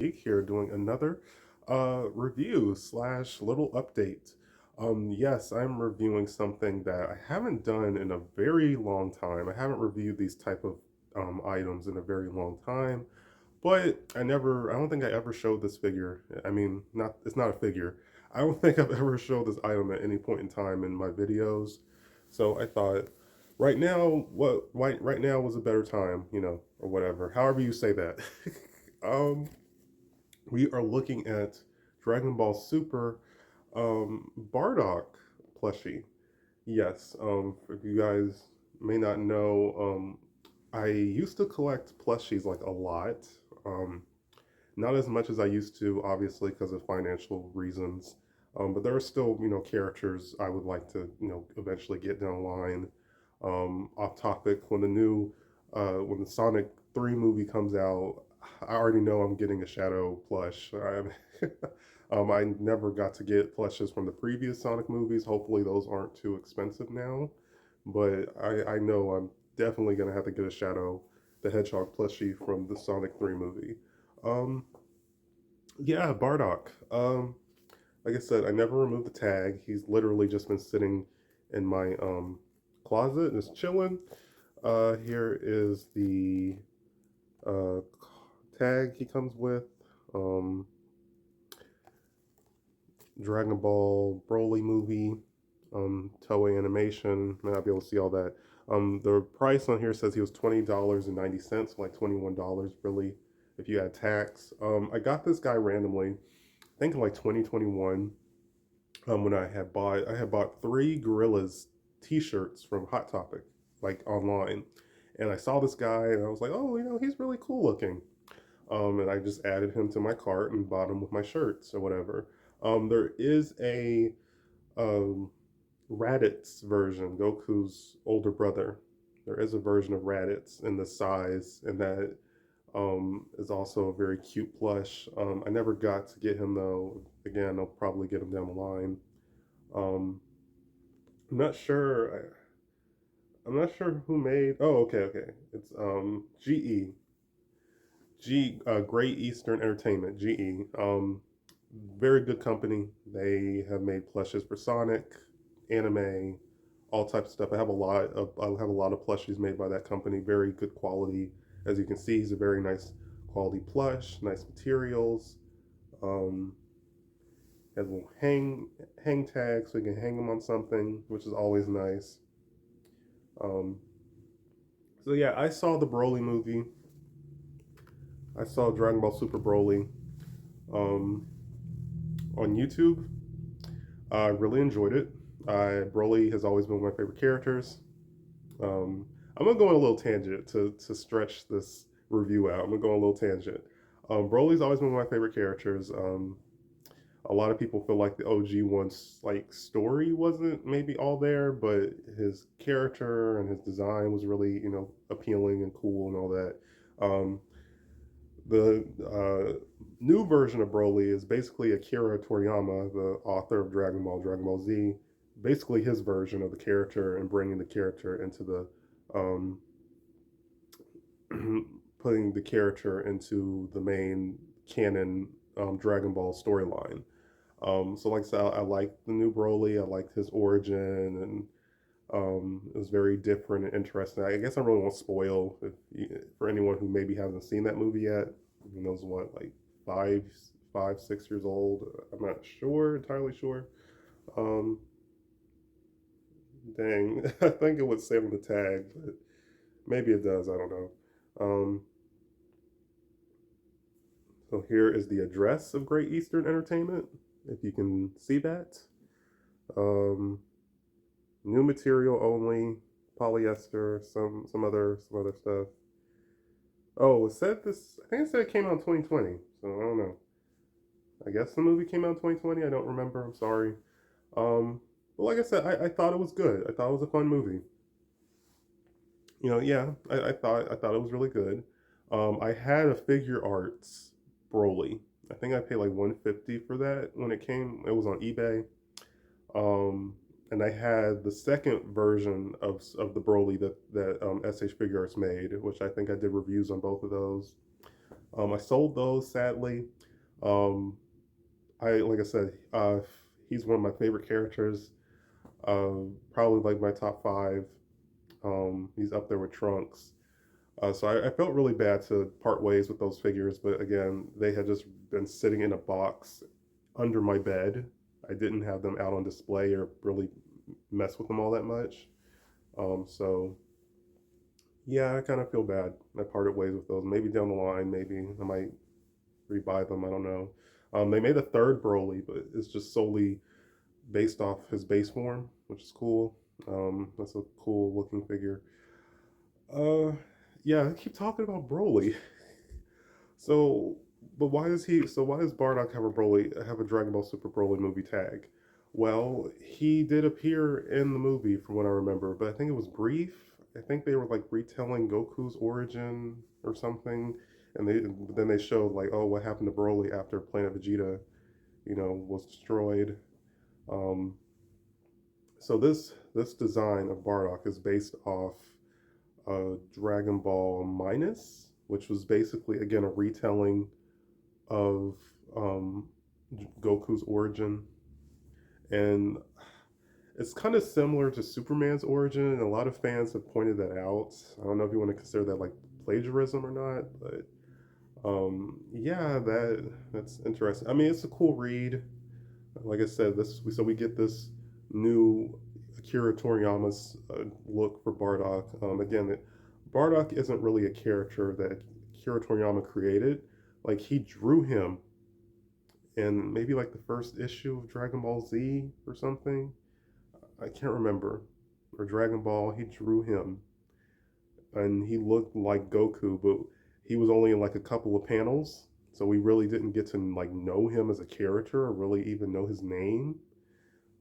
Geek here doing another review slash little update. Yes, I'm reviewing something that I haven't done in a very long time. I haven't reviewed these type of items in a very long time, but I don't think I ever showed this figure. I mean, it's not a figure. I don't think I've ever showed this item at any point in time in my videos. So I thought, right now was a better time, or whatever. However you say that. um, we are looking at Dragon Ball Super Bardock plushie. Yes, if you guys may not know, I used to collect plushies like a lot. Um, Not as much as I used to, obviously, because of financial reasons. But there are still, characters I would like to, eventually get down the line. Off topic, when the Sonic 3 movie comes out, I already know I'm getting a Shadow plush. I never got to get plushes from the previous Sonic movies. Hopefully, those aren't too expensive now. But I know I'm definitely going to have to get a Shadow the Hedgehog plushie from the Sonic 3 movie. Um, yeah, Bardock. Like I said, I never removed the tag. He's literally just been sitting in my closet, just chilling. Here is the uh, tag he comes with. Um, Dragon Ball Broly movie, Toei Animation. May not be able to see all that. The price on here says he was $20.90, like $21 really, if you add tax. I got this guy randomly, I think in like 2021. When I had bought three Gorillas T-shirts from Hot Topic, like online, and I saw this guy and I was like, oh, he's really cool looking. And I just added him to my cart and bought him with my shirts or whatever. There is a um, Raditz version, Goku's older brother. There is a version of Raditz in the size, and that is also a very cute plush. I never got to get him though. Again, I'll probably get him down the line. Um, I'm not sure. I'm not sure who made. Oh, okay. It's Great Eastern Entertainment, GE. Very good company. They have made plushes for Sonic, anime, all types of stuff. I have a lot of plushies made by that company. Very good quality. As you can see, he's a very nice quality plush, nice materials. Um, has a little hang tag so you can hang them on something, which is always nice. Um, so yeah, I saw the Broly movie. I saw Dragon Ball Super Broly um, on YouTube. I really enjoyed it. Broly has always been one of my favorite characters. Um, I'm gonna go on a little tangent to stretch this review out. I'm gonna go on a little tangent. Broly's always been one of my favorite characters. A lot of people feel like the OG one's like story wasn't maybe all there, but his character and his design was really appealing and cool and all that. Um, the new version of Broly is basically Akira Toriyama, the author of Dragon Ball Z, basically his version of the character and bringing the character into the um, putting the character into the main canon Dragon Ball storyline. So like I said, I like the new Broly. I liked his origin, and it was very different and interesting. I guess I really won't spoil for anyone who maybe hasn't seen that movie yet. Who knows what, like 6 years old? I'm not entirely sure. Um, Dang, I think it would say on the tag, but maybe it does. I don't know. Um, so here is the address of Great Eastern Entertainment, if you can see that. Um, New material only, polyester, some other stuff. Oh, it said this. I think it said it came out in 2020. So I don't know. I guess the movie came out in 2020. I don't remember. I'm sorry. But like I said, I thought it was good. I thought it was a fun movie. Yeah, I thought it was really good. I had a figure arts Broly. I think I paid like 150 for that when it came. It was on eBay. Um, and I had the second version of the Broly that SH Figure Arts made, which I think I did reviews on both of those. I sold those sadly. Um, I like I said, he's one of my favorite characters. Probably like my top five. He's up there with Trunks. So I felt really bad to part ways with those figures, but again, they had just been sitting in a box under my bed. I didn't have them out on display or really mess with them all that much. So yeah, I kind of feel bad. I parted ways with those. Maybe down the line, maybe I might rebuy them. I don't know. They made a third Broly, but it's just solely based off his base form, which is cool. That's a cool looking figure. Uh, yeah, I keep talking about Broly. So, but why does he? So why does Bardock have a Dragon Ball Super Broly movie tag? Well, he did appear in the movie, from what I remember, but I think it was brief. I think they were like retelling Goku's origin or something, and then they showed like, oh, what happened to Broly after Planet Vegeta, was destroyed. Um, so this design of Bardock is based off Dragon Ball Minus, which was basically again a retelling of um, Goku's origin, and it's kind of similar to Superman's origin. And a lot of fans have pointed that out. I don't know if you want to consider that like plagiarism or not, but yeah, that's interesting. I mean, it's a cool read. Like I said, we get this new Akira Toriyama's look for Bardock. Again, Bardock isn't really a character that Akira Toriyama created. Like he drew him in maybe like the first issue of Dragon Ball Z or something. I can't remember. Or Dragon Ball. He drew him, and he looked like Goku, but he was only in like a couple of panels. So we really didn't get to like know him as a character or really even know his name.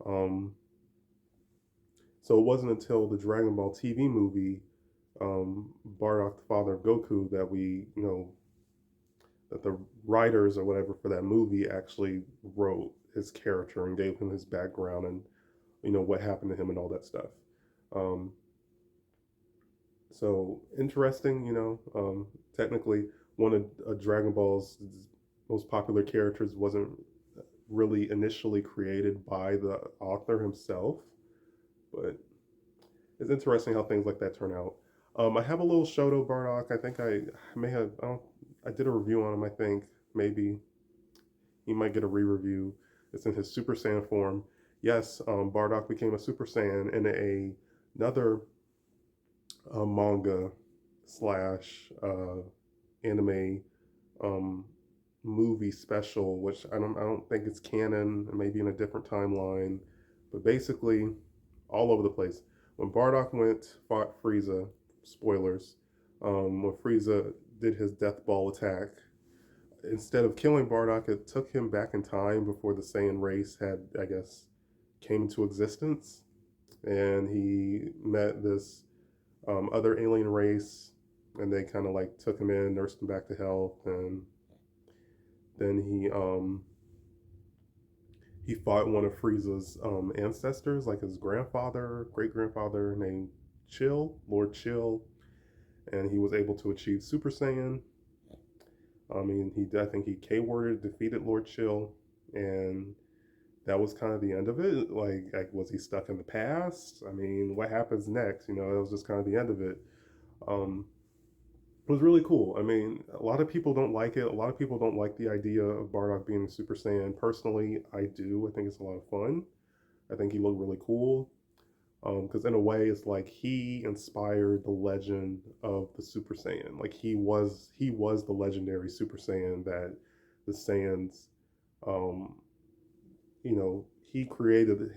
Um, so it wasn't until the Dragon Ball TV movie, Bardock, the father of Goku, that that the writers or whatever for that movie actually wrote his character and gave him his background and what happened to him and all that stuff. Um, so interesting, technically one of Dragon Ball's most popular characters wasn't really initially created by the author himself, but it's interesting how things like that turn out. I have a little Shoto Bardock. I think I may have. I did a review on him. I think maybe he might get a re-review. It's in his Super Saiyan form. Yes, Bardock became a Super Saiyan in another manga slash anime um, movie special, which I don't think it's canon, maybe in a different timeline, but basically all over the place. When Bardock fought Frieza, spoilers, when Frieza did his death ball attack, instead of killing Bardock, it took him back in time before the Saiyan race had, I guess, came into existence, and he met this other alien race, and they kind of like took him in, nursed him back to health, and then he fought one of Frieza's ancestors, like his grandfather, great grandfather, named Lord Chill, and he was able to achieve Super Saiyan. I mean, I think he K-worded, defeated Lord Chill, and that was kind of the end of it. Like, was he stuck in the past? I mean, what happens next? That was just kind of the end of it. Um, it was really cool. I mean, a lot of people don't like it. A lot of people don't like the idea of Bardock being a Super Saiyan. Personally, I do. I think it's a lot of fun. I think he looked really cool. Because in a way, it's like he inspired the legend of the Super Saiyan. Like he was the legendary Super Saiyan that the Saiyans, um, he created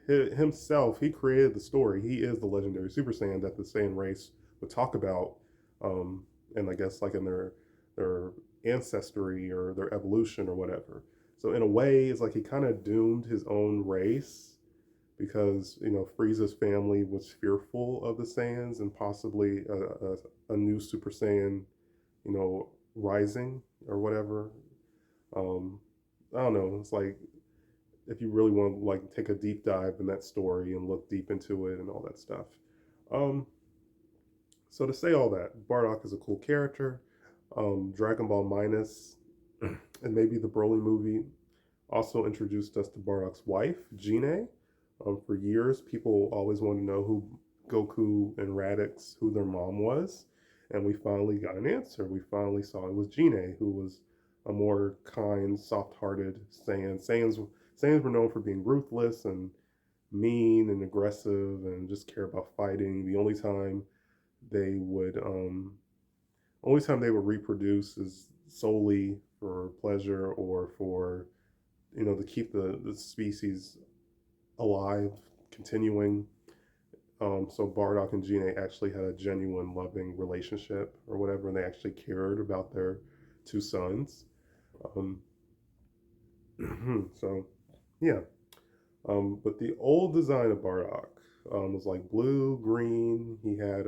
himself. He created the story. He is the legendary Super Saiyan that the Saiyan race would talk about, and I guess like in their ancestry or their evolution or whatever. So in a way, it's like he kind of doomed his own race because Frieza's family was fearful of the Saiyans and possibly a new Super Saiyan, rising or whatever. Um, I don't know. It's like if you really want to like take a deep dive in that story and look deep into it and all that stuff. Um, so to say all that, Bardock is a cool character. Dragon Ball Minus and maybe the Broly movie also introduced us to Bardock's wife, Gine. For years, people always wanted to know who Goku and Raditz, who their mom was, and we finally got an answer. We finally saw it was Gine, who was a more kind, soft-hearted Saiyan. Saiyans were known for being ruthless and mean and aggressive and just care about fighting. The they would only time they would reproduce is solely for pleasure or for to keep the species alive, continuing. So Bardock and Gine actually had a genuine loving relationship or whatever, and they actually cared about their two sons. Um, so yeah. But the old design of Bardock was like blue, green. He had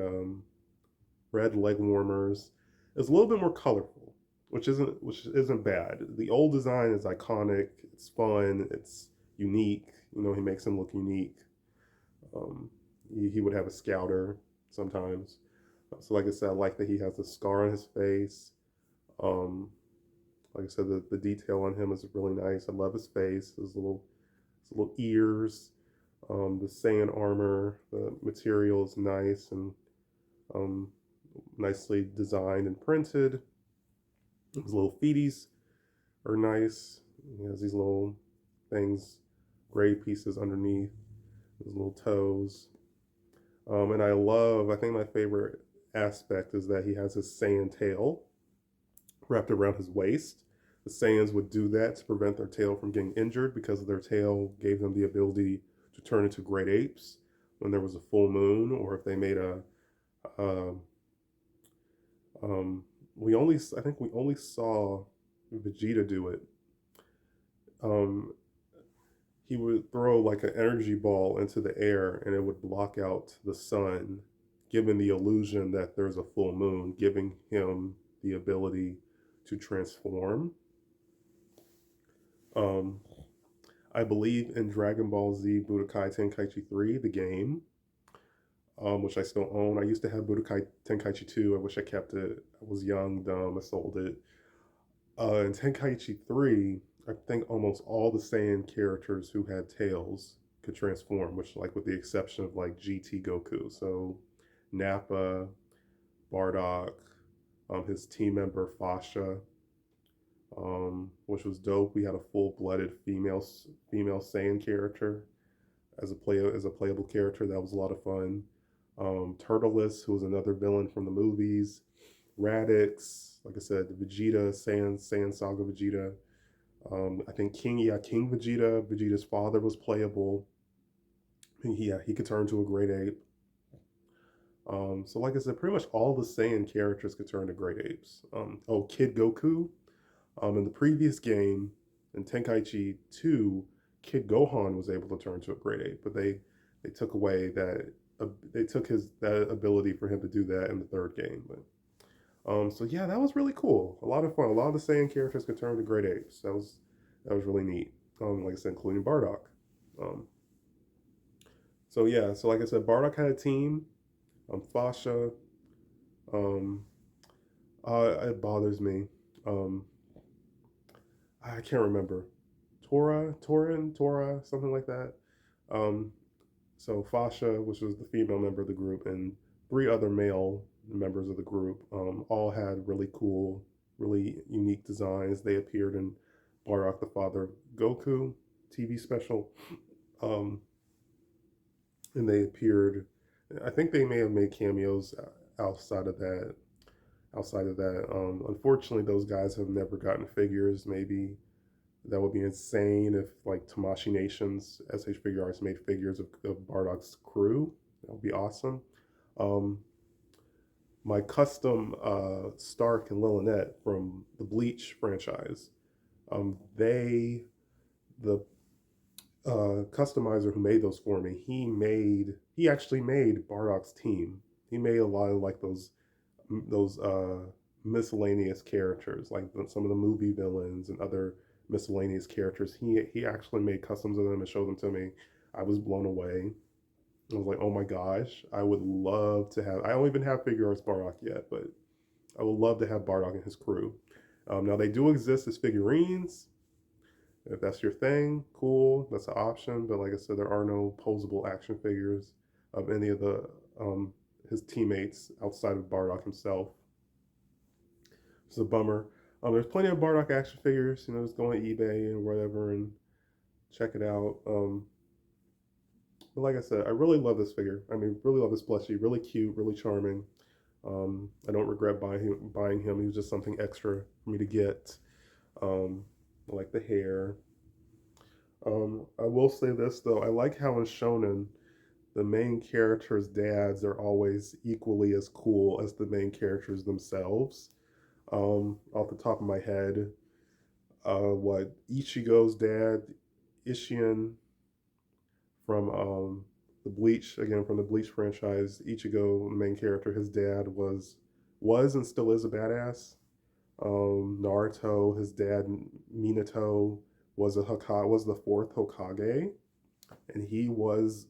red leg warmers. It was a little bit more colorful, which isn't bad. The old design is iconic. It's fun. It's unique. He makes him look unique. Um, he would have a scouter sometimes. So like I said, I like that he has a scar on his face. Um, like I said, the detail on him is really nice. I love his face, his little ears, the Saiyan armor. The material is nice and um, nicely designed and printed. His little feeties are nice. He has these little things, gray pieces underneath his little toes. And I think my favorite aspect is that he has his Saiyan tail wrapped around his waist. The Saiyans would do that to prevent their tail from getting injured because their tail gave them the ability to turn into great apes when there was a full moon or if they made uh, I think we only saw Vegeta do it. Um, he would throw like an energy ball into the air and it would block out the sun, giving the illusion that there's a full moon, giving him the ability to transform. Um, I believe in Dragon Ball Z Budokai Tenkaichi 3, the game, which I still own. I used to have Budokai Tenkaichi 2. I wish I kept it. I was young, dumb. I sold it. In Tenkaichi 3, I think almost all the Saiyan characters who had tails could transform, which, like, with the exception of, like, GT Goku. So, Nappa, Bardock, his team member, Fasha, which was dope. We had a full-blooded female Saiyan character as a playable character. That was a lot of fun. Turtles, who was another villain from the movies. Radix, like I said, the Vegeta, Saiyan Saga Vegeta. I think King Vegeta. Vegeta's father was playable. He could turn to a great ape. So like I said, pretty much all the Saiyan characters could turn to great apes. Kid Goku. In the previous game, in Tenkaichi 2, Kid Gohan was able to turn to a great ape, but they took away that they took his that ability for him to do that in the third game. But so yeah, that was really cool. A lot of fun. A lot of the Saiyan characters could turn to great apes. That was really neat. Like I said, including Bardock. Um, so yeah, so like I said, Bardock had a team. Fasha. Um, it bothers me. Um, I can't remember. Tora, something like that. Um, so Fasha, which was the female member of the group, and three other male members of the group, all had really cool, really unique designs. They appeared in Bardock the Father Goku TV special, um, and they appeared. I think they may have made cameos outside of that. Unfortunately, those guys have never gotten figures. Maybe that would be insane if like Tamashi Nations SH Figure Arts made figures of Bardock's crew. That would be awesome. Um, my custom Stark and Lillinette from the Bleach franchise. They the customizer who made those for me. He actually made Bardock's team. He made a lot of like those miscellaneous characters, like some of the movie villains and other miscellaneous characters. He actually made customs of them and showed them to me. I was blown away. I was like, oh my gosh, I would love to have. I don't even have Figure Arts Bardock yet, but I would love to have Bardock and his crew. Now they do exist as figurines. If that's your thing, cool. That's an option. But like I said, there are no posable action figures of any of the um, his teammates outside of Bardock himself. It's a bummer. There's plenty of Bardock action figures. You know, just go on eBay and whatever and check it out. But like I said, I really love this figure. I mean, really love this plushie. Really cute, really charming. I don't regret buying him. He was just something extra for me to get. I like the hair. I will say this though. I like how in Shonen, the main characters' dads are always equally as cool as the main characters themselves. Off the top of my head, what Ichigo's dad, Ishion from the Bleach, again from the Bleach franchise, Ichigo, the main character, his dad was and still is a badass. Naruto, his dad Minato was the fourth Hokage, and he was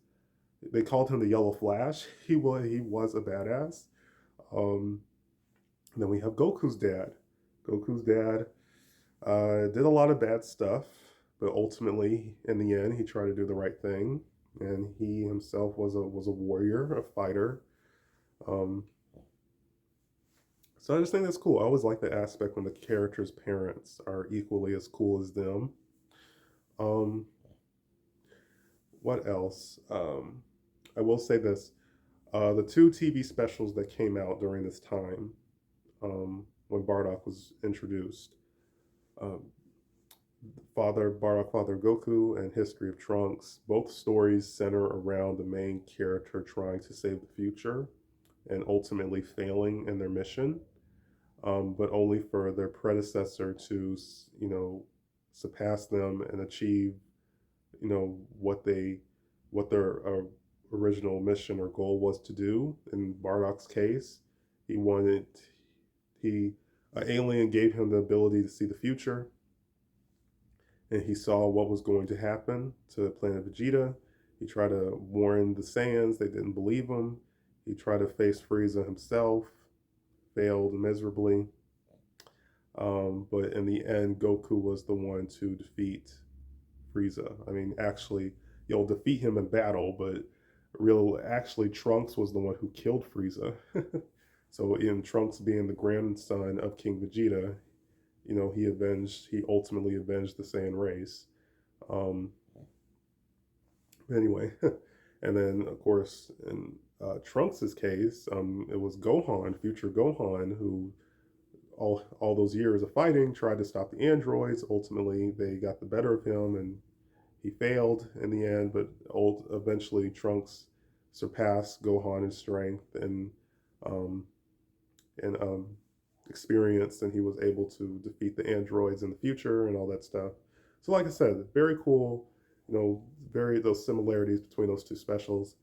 they called him the Yellow Flash. He was a badass. Um, then we have Goku's dad. Goku's dad did a lot of bad stuff, but ultimately, in the end, he tried to do the right thing, and he himself was a warrior, a fighter. Um, so I just think that's cool. I always like the aspect when the characters' parents are equally as cool as them. Um, what else? I will say this: the two TV specials that came out during this time, when Bardock was introduced, um, Father Bardock, Father Goku, and History of Trunks. Both stories center around the main character trying to save the future and ultimately failing in their mission, but only for their predecessor to, surpass them and achieve, what their original mission or goal was to do. In Bardock's case, he wanted he an alien gave him the ability to see the future, and he saw what was going to happen to planet Vegeta. He tried to warn the Saiyans, they didn't believe him. He tried to face Frieza himself, failed miserably. But in the end, Goku was the one to defeat Frieza. I mean, actually, you'll defeat him in battle, but actually, Trunks was the one who killed Frieza. So, in Trunks being the grandson of King Vegeta, he ultimately avenged the Saiyan race. Um, anyway, and then of course in Trunks's case, it was Gohan, future Gohan, who all those years of fighting tried to stop the androids. Ultimately, they got the better of him, and he failed in the end. But eventually, Trunks surpassed Gohan in strength um, and experience, and he was able to defeat the androids in the future and all that stuff. So, like I said, very cool. Very those similarities between those two specials.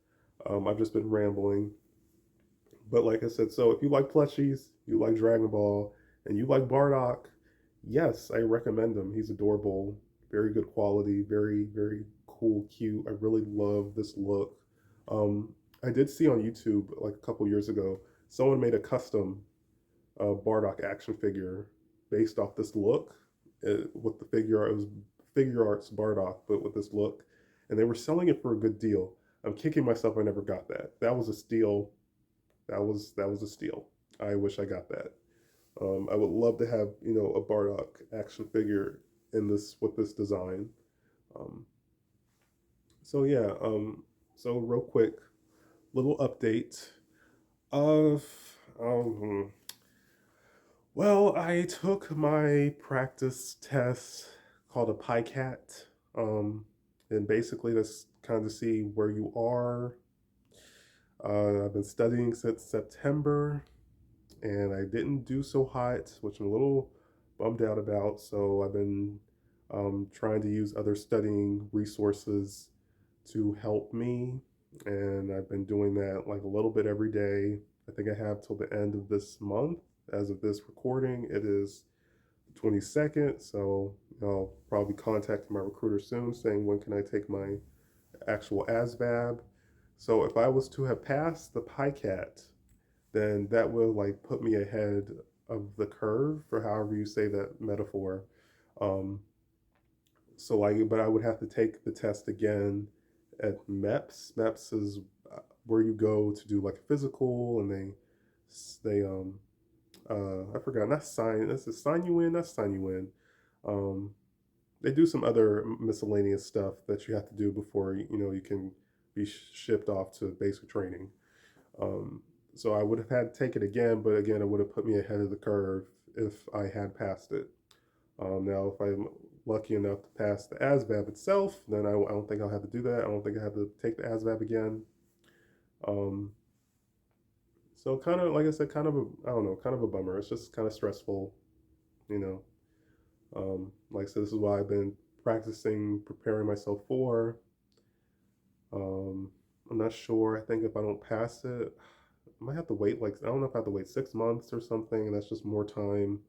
I've just been rambling, but like I said, so if you like plushies, you like Dragon Ball, and you like Bardock, yes, I recommend him. He's adorable, very good quality, very very cool, cute. I really love this look. I did see on YouTube like a couple years ago, someone made a custom Bardock action figure based off this look. With the figure art, it was figure arts Bardock, but with this look, and they were selling it for a good deal. I'm kicking myself I never got that. That was a steal. That was a steal. I wish I got that. I would love to have a Bardock action figure in this with this design. Um, so yeah. So real quick, little update of well, I took my practice test called a PICAT, and basically that's kind of to see where you are. I've been studying since September, and I didn't do so hot, which I'm a little bummed out about. So I've been trying to use other studying resources to help me, and I've been doing that like a little bit every day. I think I have till the end of this month. As of this recording, it is the 22nd, so I'll probably contact my recruiter soon saying when can I take my actual ASVAB. So if I was to have passed the PICAT, then that will like put me ahead of the curve, for however you say that metaphor. Um, so like, but I would have to take the test again at MEPS. MEPS is where you go to do like a physical, and they I forgot, not sign. That's a sign you in. Not sign you in. Um, they do some other miscellaneous stuff that you have to do before you can be shipped off to basic training. Um, so I would have had to take it again, but again, it would have put me ahead of the curve if I had passed it. Now, if I'm lucky enough to pass the ASVAB itself, then I don't think I'll have to do that. I don't think I have to take the ASVAB again. Um, so kind of, like I said, kind of I don't know, kind of a bummer. It's just kind of stressful, you know. Like I said, this is why I've been practicing, preparing myself for. Um, I'm not sure. I think if I don't pass it, I might have to wait. Like I don't know if I have to wait 6 months or something, and that's just more time,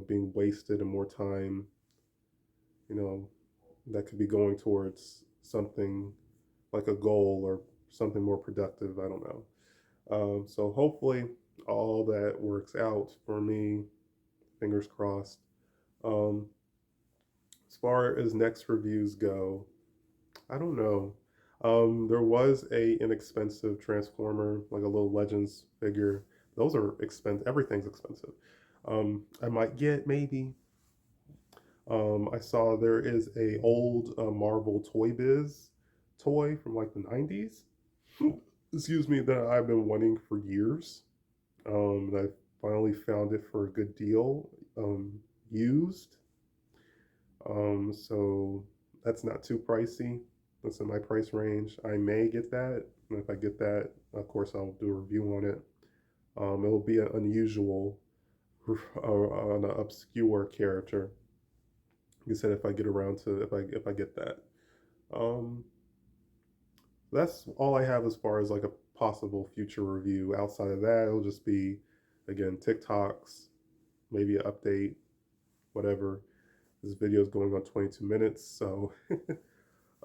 being wasted and more time, you know, that could be going towards something like a goal or something more productive. I don't know. So hopefully all that works out for me. Fingers crossed. Um, as far as next reviews go, I don't know. There was a inexpensive Transformer, like a little Legends figure. Those are expensive. Everything's expensive. I might get maybe. I saw there is a old Marvel Toy Biz toy from like the 90s. Excuse me, that I've been wanting for years. And I finally found it for a good deal, used. So that's not too pricey. That's in my price range. I may get that. And if I get that, of course, I'll do a review on it. It'll be an unusual, an obscure character. Like I said, if I get around to if I get that. Um, that's all I have as far as like a possible future review. Outside of that, it'll just be again TikToks, maybe an update, whatever. This video is going on 22 minutes, so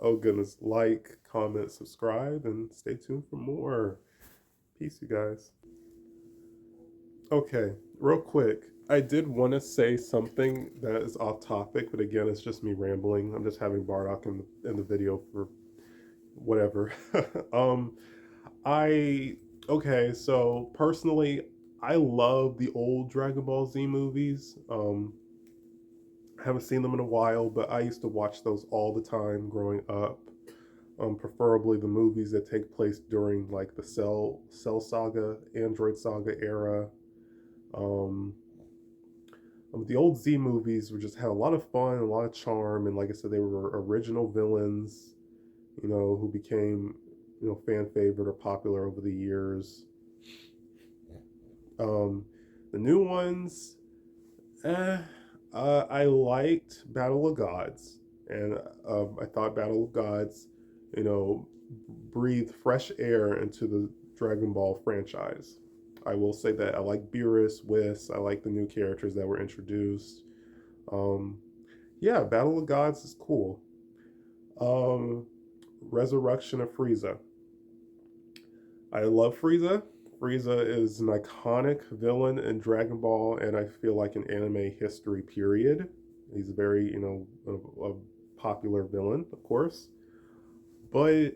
oh goodness, like, comment, subscribe, and stay tuned for more. Peace, you guys. Okay, real quick, I did want to say something that is off topic, but again, it's just me rambling. I'm just having Bardock in the video for whatever. um, I okay, so personally, I love the old Dragon Ball Z movies. I haven't seen them in a while, but I used to watch those all the time growing up. Preferably the movies that take place during like the Cell Saga, Android Saga era. Um, the old Z movies were just had a lot of fun, a lot of charm, and like I said, they were original villains, who became fan favorite or popular over the years. Um, the new ones, eh, I liked Battle of Gods, and I thought Battle of Gods, you know, breathed fresh air into the Dragon Ball franchise. I will say that I like Beerus, Whis. I like the new characters that were introduced. Um, yeah, Battle of Gods is cool. Um, Resurrection of Frieza. I love Frieza. Frieza is an iconic villain in Dragon Ball, and I feel like in anime history, period. He's a very, a popular villain, of course. But,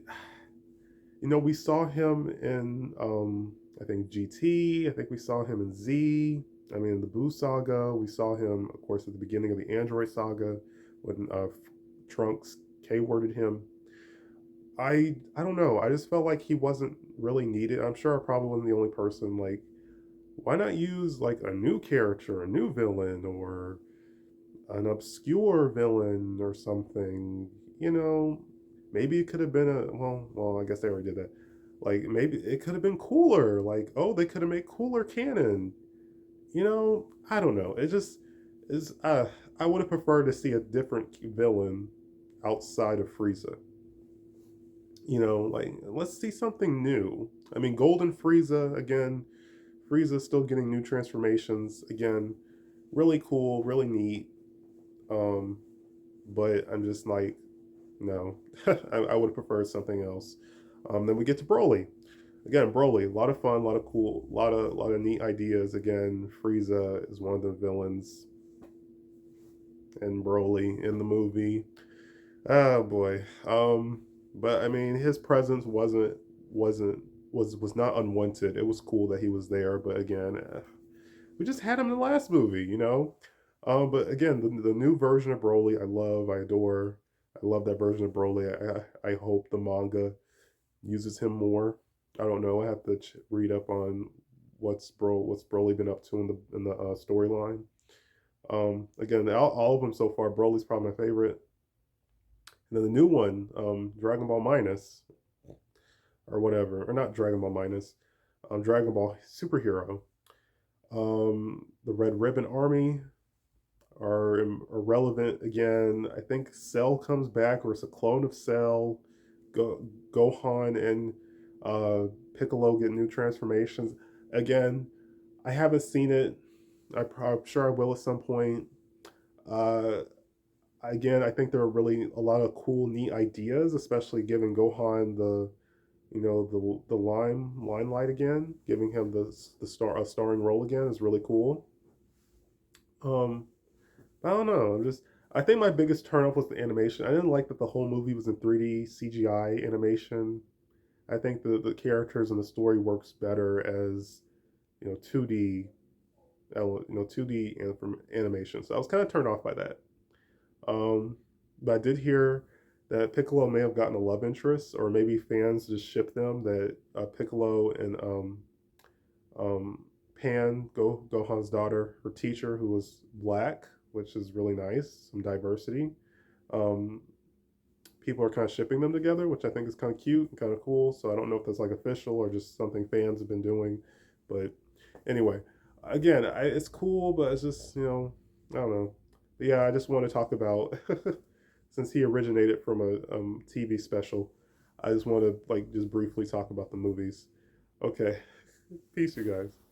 we saw him in, I think, GT. I think we saw him in Z. I mean, the Buu Saga. We saw him, of course, at the beginning of the Android Saga when Trunks K-worded him. I don't know. I just felt like he wasn't really needed. I'm sure I probably wasn't the only person. Like, why not use like a new character, a new villain, or an obscure villain or something? You know, maybe it could have been well, I guess they already did that. Like maybe it could have been cooler. Like, oh, they could have made cooler canon. I don't know. It just is. I would have preferred to see a different villain outside of Frieza. Like let's see something new. I mean, Golden Frieza again. Frieza's still getting new transformations again. Really cool, really neat. Um, but I'm just like, no, I would have preferred something else. Then we get to Broly. again, Broly, a lot of fun, a lot of cool, a lot of neat ideas. Again, Frieza is one of the villains in Broly in the movie. Oh boy. But I mean, his presence wasn't was not unwanted. It was cool that he was there, but again, we just had him in the last movie. But again, the new version of Broly, I love, I adore. I love that version of Broly. I hope the manga uses him more. I don't know. I have to read up on what's Broly been up to in the storyline. Again, all of them so far. Broly's probably my favorite. And then the new one, Dragon Ball Minus or whatever, or not Dragon Ball Minus, Dragon Ball Superhero. The Red Ribbon Army are irrelevant again. I think Cell comes back, or it's a clone of Cell. Gohan and Piccolo get new transformations. Again, I haven't seen it. I'm sure I will at some point. Uh, again, I think there are really a lot of cool, neat ideas, especially giving Gohan the limelight again, giving him the starring role again is really cool. Um, I don't know. I think my biggest turnoff was the animation. I didn't like that the whole movie was in 3D CGI animation. I think the characters and the story works better as 2D 2D animation. So I was kind of turned off by that. Um, but I did hear that Piccolo may have gotten a love interest, or maybe fans just ship them. That Piccolo and Pan, Gohan's daughter, her teacher, who was black, which is really nice, some diversity. Um, People are kind of shipping them together, which I think is kind of cute and kind of cool. So I don't know if that's like official or just something fans have been doing. But anyway, again, it's cool, but it's just, I don't know. But yeah, I just want to talk about, since he originated from a TV special, I just want to like just briefly talk about the movies. Okay, peace, you guys.